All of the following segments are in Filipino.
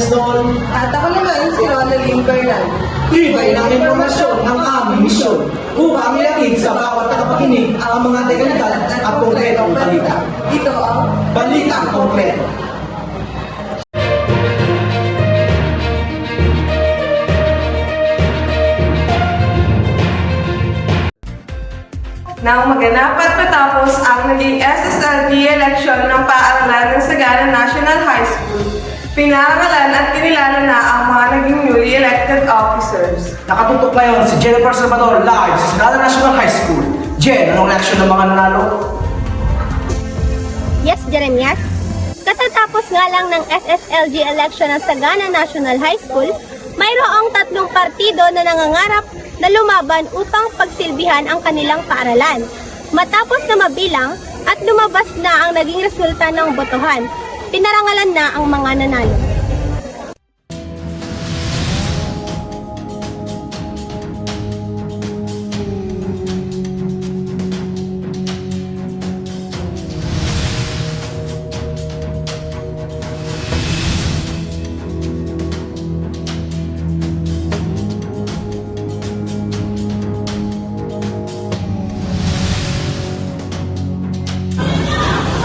Agnes doon. At ako naman si Ronaldine Bernal. Tibay ng impormasyon ang aming misyon upang ilagay sa bawat tagapakinig ang mga dekalidad at konkretong balita. Ito ang Balitang konkreto. Nang maganap at matapos ang naging SSLD election ng paaralan ng Sagana National High School, pinarangalan at kinilala na ang mga naging newly elected officers. Nakatutok ngayon si Jennifer Salvador live sa Sagana National High School. Jen, anong reaksyon ng mga nanalo? Yes, Jeremias. Katatapos nga lang ng SSLG election ng Sagana National High School, mayroong 3 partido na nangangarap na lumaban upang pagsilbihan ang kanilang paaralan. Matapos na mabilang at lumabas na ang naging resulta ng botohan, pinarangalan na ang mga nanalo.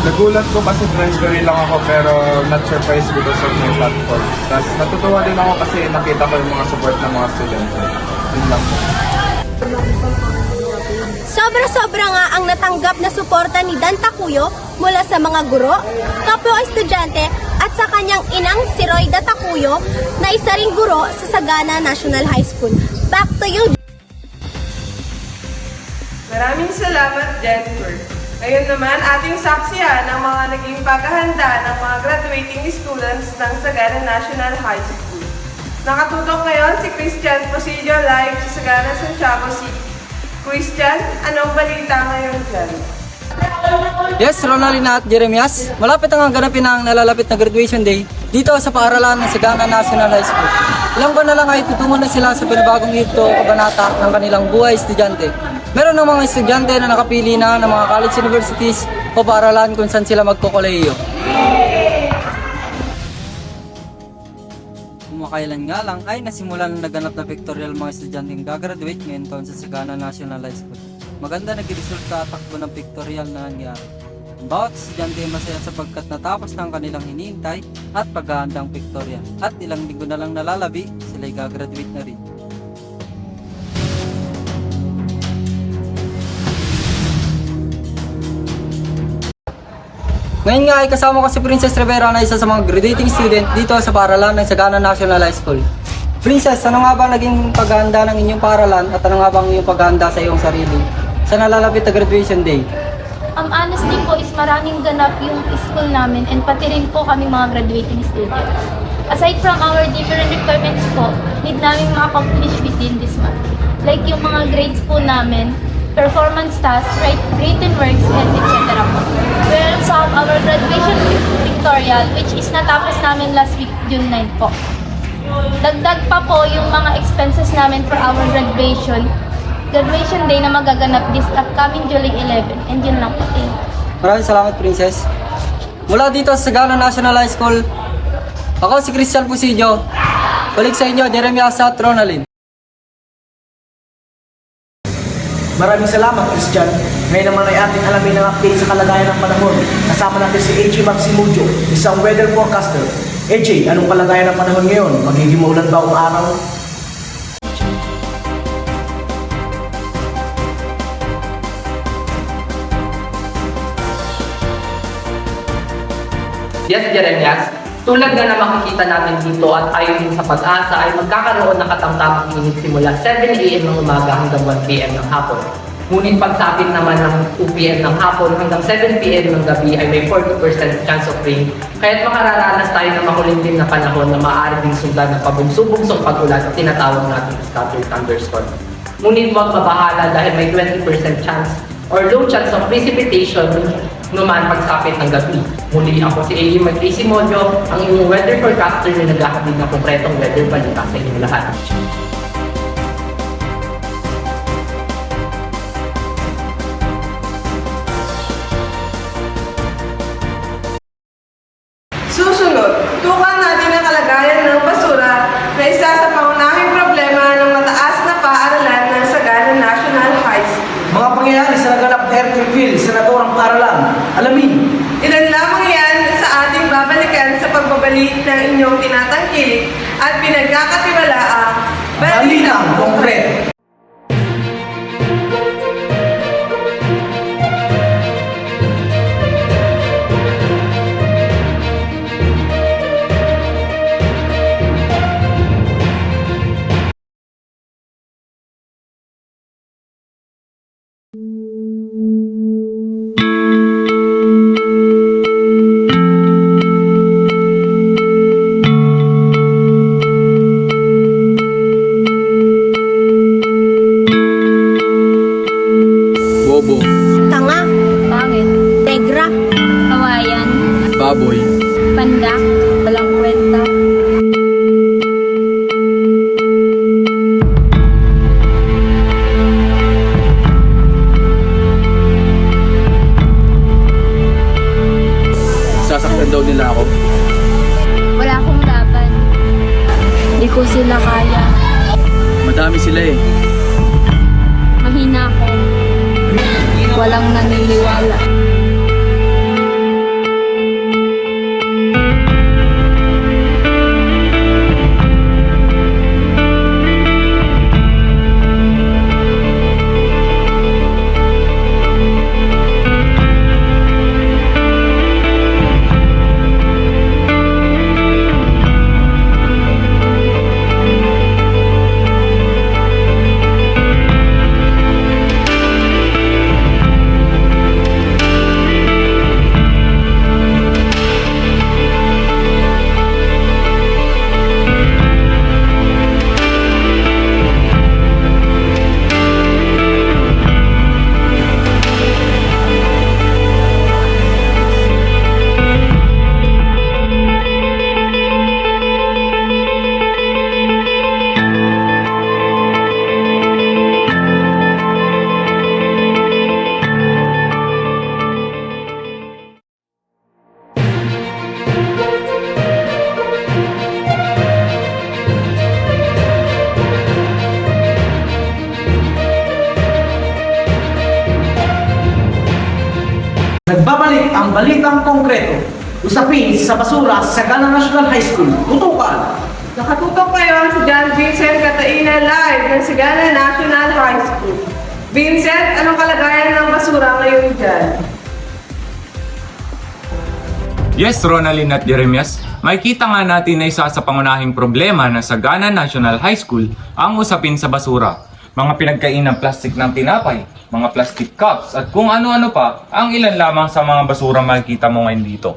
Nagulat ko kasi transferee lang ako pero not surprised because of my platform. Tapos natutuwa din ako kasi nakita ko yung mga support ng mga estudyante. Yun lang po. Sobra-sobra nga ang natanggap na suporta ni Dan Takuyo mula sa mga guro, kapwa estudyante at sa kanyang inang si Royda Takuyo na isa ring guro sa Sagana National High School. Back to you. Maraming salamat, Jennifer. Ngayon naman, ating saksihan ang mga naging paghahanda ng mga graduating students ng Sagana National High School. Nakatutok ngayon si Christian Posillo live sa Sagana, Santiago City. Christian, anong balita ngayon dyan? Yes, Ronaldina at Jeremias, malapit ang ganapin ang nalalapit na graduation day dito sa paaralan ng Sagana National High School. Ilang buwan na lang ay tutungo na sila sa panibagong yugto o kabanata ng kanilang buhay estudyante. Meron ng mga estudyante na nakapili na ng mga college universities o paaralan kung saan sila magkokolehiyo. Kumakailan nga lang ay nasimulan ng naganap na pictorial mga estudyanteng gagraduate ngayon taon sa Sagana National High School. Maganda nagresulta at takbo ng pictorial na nangyari. Ang bawat estudyante ay masaya sapagkat natapos na ang kanilang hinihintay at paghahandang pictorial. At ilang linggo na lang nalalabi, sila'y gagraduate na rin. Ngayon nga ay kasama ko si Princess Rivera na isa sa mga graduating student dito sa paaralan ng Sagana National High School. Princess, ano nga ba naging paghahanda ng inyong paaralan at ano nga ba ang iyong paghahanda sa iyong sarili sa nalalapit na graduation day? Honestly po is maraming ganap yung school namin and pati rin po kami mga graduating students. Aside from our different requirements po, need namin ma-accomplish within this month. Like yung mga grades po namin, performance tasks, written works, and etc. po. We also have our graduation pictorial which is natapos namin last week, June 9 po. Dagdag pa po yung mga expenses namin for our graduation day na magaganap this upcoming July 11. And yun lang po. Maraming salamat, Princess. Mula dito sa Sagana National High School, ako si Christian Posillo. Balik sa inyo, Jeremias at Ronaldine. Maraming salamat, Christian. Ngayon naman ay ating alamin ang update sa kalagayan ng panahon. Kasama natin si AJ Maximudio, isang weather forecaster. AJ, anong kalagayan ng panahon ngayon? Magiging maulan ba ang araw? Yes, Jeremias. Tulad nga na makikita namin dito at ayon din sa pag-asa ay magkakaroon ng katamtamang init simula 7 AM ng umaga hanggang 1 PM ng hapon. Ngunit pagsapit naman ng 2 PM ng hapon hanggang 7 PM ng gabi ay may 40% chance of rain. Kaya't makararanas tayo ng makulimlim na panahon na maaari ding sundan ng pabugso-bugsong pag-ulan at tinatawag natin scattered thunderstorm. Ngunit huwag mabahala dahil may 20% chance or low chance of precipitation naman pagsapit ng gabi. Muli ako si AJ Maximudio, ang inyong weather forecaster na naghahatid ng konkretong weather balita sa inyong lahat. Susunod, tukan natin ang kalagayan ng at pinagkakatiwalaang Balitang Konkreto. Bobo, Tanga. Pangit. Tegra. Kawayan. baboy, Panda. Walang kwenta. sasaktan daw nila ako. Wala akong laban. Hindi ko sila kaya. Madami sila eh. Mahina ako. Walang naniniwala. Nagbabalik ang Balitang Konkreto. Usapin sa basura sa Sagana National High School. Tutukan. Nakatutok ngayon si John Vincent Cataina live ng Sagana National High School. Vincent, anong kalagayan ng basura ngayon dyan? Yes, Ronaldin at Jeremias, makikita nga natin na isa sa pangunahing problema ng Sagana National High School ang usapin sa basura. Mga pinagkainang plastic ng tinapay, mga plastic cups at kung ano-ano pa ang ilan lamang sa mga basura makikita mo ngayon dito.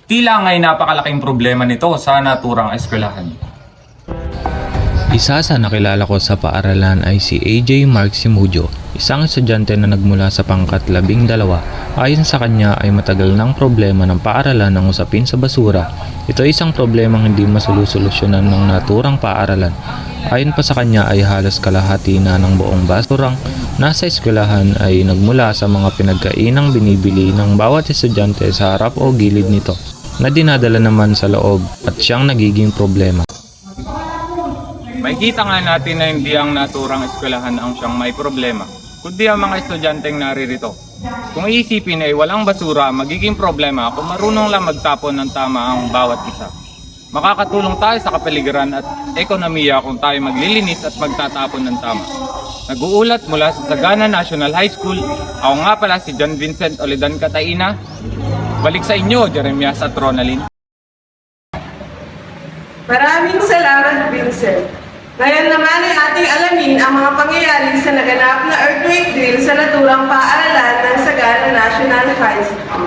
Tila nga'y napakalaking problema nito sa naturang eskwelahan. Isa sa nakilala ko sa paaralan ay si AJ Mark Simujo, isang estudyante na nagmula sa pangkat 12. Ayon sa kanya ay matagal ng problema ng paaralan ang usapin sa basura. Ito ay isang problemang hindi masolusolusyonan ng naturang paaralan. Ayon pa sa kanya ay halos kalahati na ng buong basurang nasa eskwelahan ay nagmula sa mga pinagkainang binibili ng bawat estudyante sa harap o gilid nito, na dinadala naman sa loob at siyang nagiging problema. Makikita nga natin na hindi ang naturang eskwelahan ang siyang may problema, kundi ang mga estudyanteng naririto. Kung iisipin ay walang basura, magiging problema kung marunong lang magtapon ng tama ang bawat isa. Makakatulong tayo sa kapaligiran at ekonomiya kung tayo maglilinis at magtatapon ng tama. Nag-uulat mula sa Sagana National High School, ako nga pala si John Vincent Olidan Cataina. Balik sa inyo, Jeremias at Ronaldin. Maraming salamat, Vincent. Ngayon naman ay ating alamin ang mga pangyayari sa naganap na earthquake drill sa naturang paaralan ng Sagana National High School.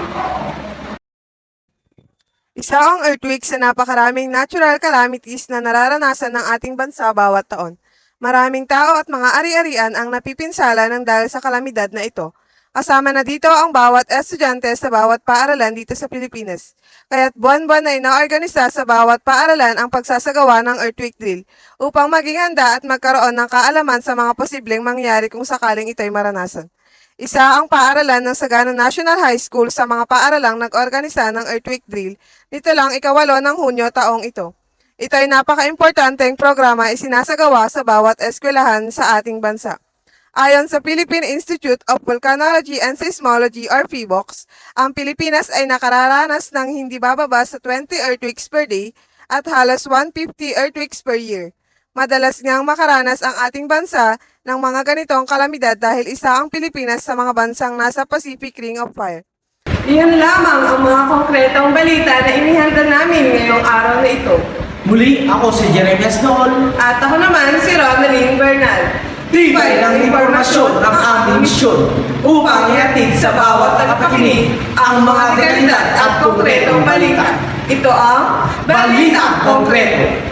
Isa ang earthquake sa napakaraming natural calamities na nararanasan ng ating bansa bawat taon. Maraming tao at mga ari-arian ang napipinsala ng dahil sa kalamidad na ito. Kasama na dito ang bawat estudyante sa bawat paaralan dito sa Pilipinas. Kaya't buwan-buwan na inaorganisa sa bawat paaralan ang pagsasagawa ng earthquake drill upang maging handa at magkaroon ng kaalaman sa mga posibleng mangyari kung sakaling ito'y maranasan. Isa ang paaralan ng Sagana National High School sa mga paaralang nag-organisa ng earthquake drill nito lang ika-8 ng Hunyo taong ito. Ito ay napaka-importanteng programa isinasagawa sa bawat eskwelahan sa ating bansa. Ayon sa Philippine Institute of Volcanology and Seismology or PHIVOLCS, ang Pilipinas ay nakararanas ng hindi bababa sa 20 earthquakes per day at halos 150 earthquakes per year. Madalas ngang makaranas ang ating bansa ng mga ganitong kalamidad dahil isa ang Pilipinas sa mga bansang nasa Pacific Ring of Fire. Iyon lamang ang mga konkretong balita na inihanda namin ngayong araw na ito. Muli, ako si Jeremias Noon. At ako naman si Romeline Bernal. Tibay ng impormasyon ang aming misyon upang ihatid sa bawat tagapakinig ang mga detalidad at konkretong balita. Ito ang Balita Konkreto.